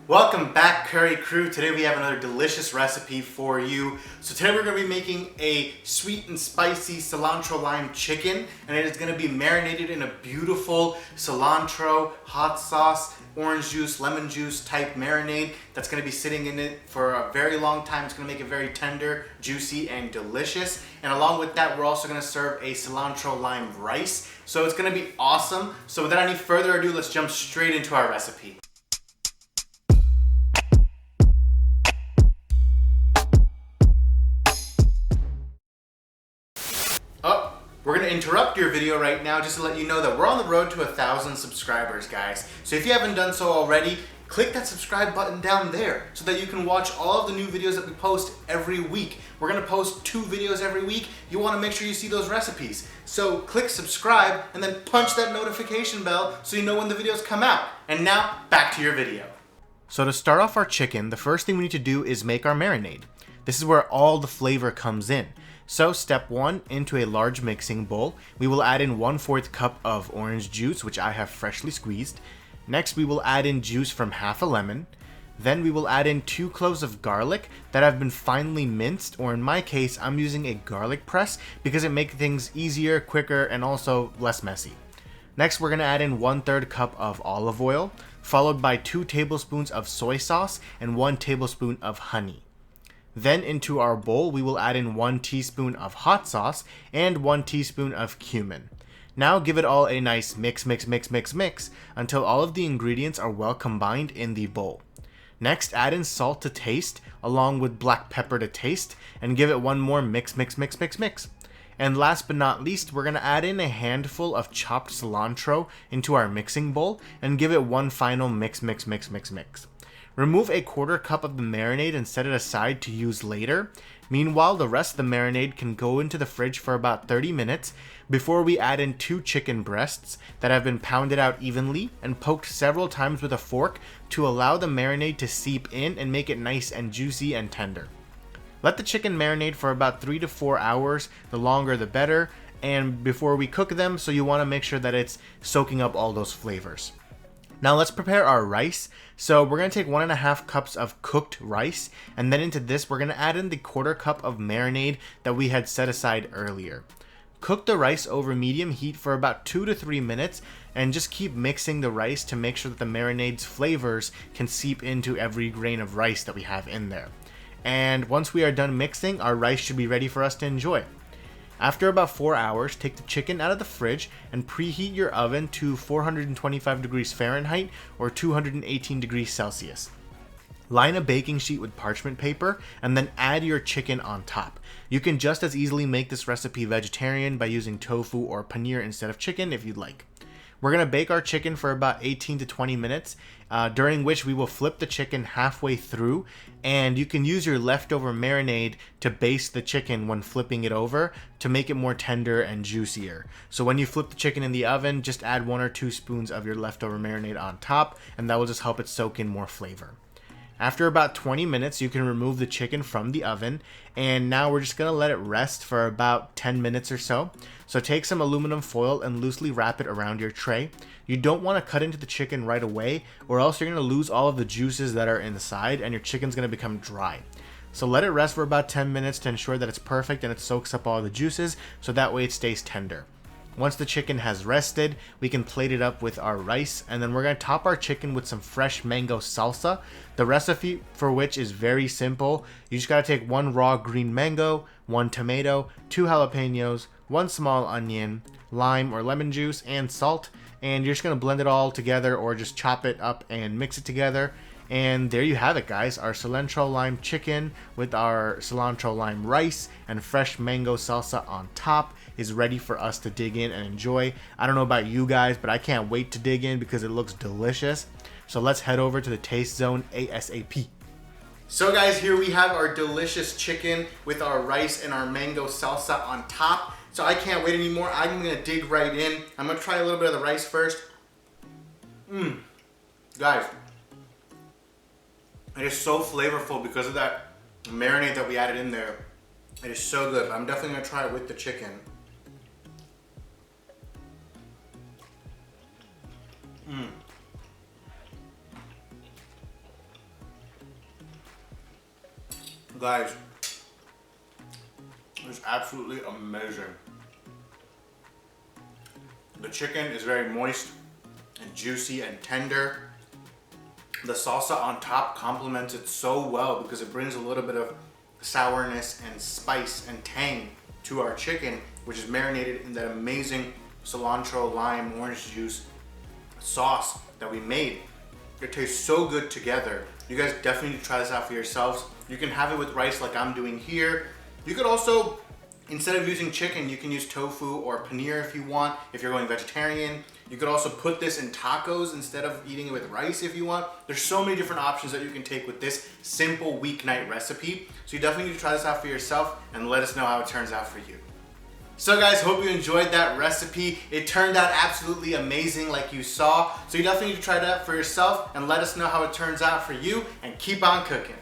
Welcome back, Curry Crew. Today we have another delicious recipe for you. So today we're going to be making a sweet and spicy cilantro lime chicken, and it is going to be marinated in a beautiful cilantro, hot sauce, orange juice, lemon juice type marinade that's going to be sitting in it for a very long time. It's going to make it very tender, juicy, and delicious. And along with that, we're also going to serve a cilantro lime rice. So it's going to be awesome. So without any further ado, let's jump straight into our recipe. We're going to interrupt your video right now just to let you know that we're on the road to 1,000 subscribers, guys. So if you haven't done so already, click that subscribe button down there so that you can watch all of the new videos that we post every week. We're going to post 2 videos every week. You want to make sure you see those recipes. So click subscribe and then punch that notification bell so you know when the videos come out. And now, back to your video. So to start off our chicken, the first thing we need to do is make our marinade. This is where all the flavor comes in. So step 1, into a large mixing bowl, we will add in 1/4 cup of orange juice, which I have freshly squeezed. Next, we will add in juice from half a lemon. Then we will add in 2 cloves of garlic that have been finely minced, or in my case, I'm using a garlic press because it makes things easier, quicker, and also less messy. Next, we're going to add in 1/3 cup of olive oil, followed by 2 tablespoons of soy sauce and 1 tablespoon of honey. Then into our bowl, we will add in 1 teaspoon of hot sauce and 1 teaspoon of cumin. Now give it all a nice mix until all of the ingredients are well combined in the bowl. Next, add in salt to taste along with black pepper to taste and give it one more mix. And last but not least, we're going to add in a handful of chopped cilantro into our mixing bowl and give it one final mix. Remove a 1/4 cup of the marinade and set it aside to use later. Meanwhile, the rest of the marinade can go into the fridge for about 30 minutes before we add in 2 chicken breasts that have been pounded out evenly and poked several times with a fork to allow the marinade to seep in and make it nice and juicy and tender. Let the chicken marinate for about 3 to 4 hours, the longer the better, and before we cook them, so you want to make sure that it's soaking up all those flavors. Now let's prepare our rice. So we're going to take 1.5 cups of cooked rice, and then into this we're going to add in the 1/4 cup of marinade that we had set aside earlier. Cook the rice over medium heat for about 2 to 3 minutes and just keep mixing the rice to make sure that the marinade's flavors can seep into every grain of rice that we have in there. And once we are done mixing, our rice should be ready for us to enjoy. After about 4 hours, take the chicken out of the fridge and preheat your oven to 425 degrees Fahrenheit or 218 degrees Celsius. Line a baking sheet with parchment paper and then add your chicken on top. You can just as easily make this recipe vegetarian by using tofu or paneer instead of chicken if you'd like. We're going to bake our chicken for about 18 to 20 minutes, during which we will flip the chicken halfway through, and you can use your leftover marinade to baste the chicken when flipping it over to make it more tender and juicier. So when you flip the chicken in the oven, just add 1 or 2 spoons of your leftover marinade on top, and that will just help it soak in more flavor. After about 20 minutes, you can remove the chicken from the oven, and now we're just going to let it rest for about 10 minutes or so. So take some aluminum foil and loosely wrap it around your tray. You don't want to cut into the chicken right away, or else you're going to lose all of the juices that are inside and your chicken's going to become dry. So let it rest for about 10 minutes to ensure that it's perfect and it soaks up all the juices, so that way it stays tender. Once the chicken has rested, we can plate it up with our rice, and then we're going to top our chicken with some fresh mango salsa, the recipe for which is very simple. You just got to take 1 raw green mango, 1 tomato, 2 jalapenos, 1 small onion, lime or lemon juice, and salt, and you're just going to blend it all together or just chop it up and mix it together. And there you have it, guys. Our cilantro lime chicken with our cilantro lime rice and fresh mango salsa on top is ready for us to dig in and enjoy. I don't know about you guys, but I can't wait to dig in because it looks delicious. So let's head over to the taste zone ASAP. So guys, here we have our delicious chicken with our rice and our mango salsa on top. So I can't wait anymore. I'm gonna dig right in. I'm gonna try a little bit of the rice first. Guys, it is so flavorful because of that marinade that we added in there. It is so good. I'm definitely gonna try it with the chicken. Guys, it's absolutely amazing. The chicken is very moist and juicy and tender. The salsa on top complements it so well because it brings a little bit of sourness and spice and tang to our chicken, which is marinated in that amazing cilantro, lime, orange juice sauce that we made. It tastes so good together. You guys definitely need to try this out for yourselves. You can have it with rice like I'm doing here. You could also, instead of using chicken, you can use tofu or paneer if you want, if you're going vegetarian. You could also put this in tacos instead of eating it with rice if you want. There's so many different options that you can take with this simple weeknight recipe. So you definitely need to try this out for yourself and let us know how it turns out for you. So guys, hope you enjoyed that recipe. It turned out absolutely amazing like you saw. So you definitely need to try that out for yourself and let us know how it turns out for you, and keep on cooking.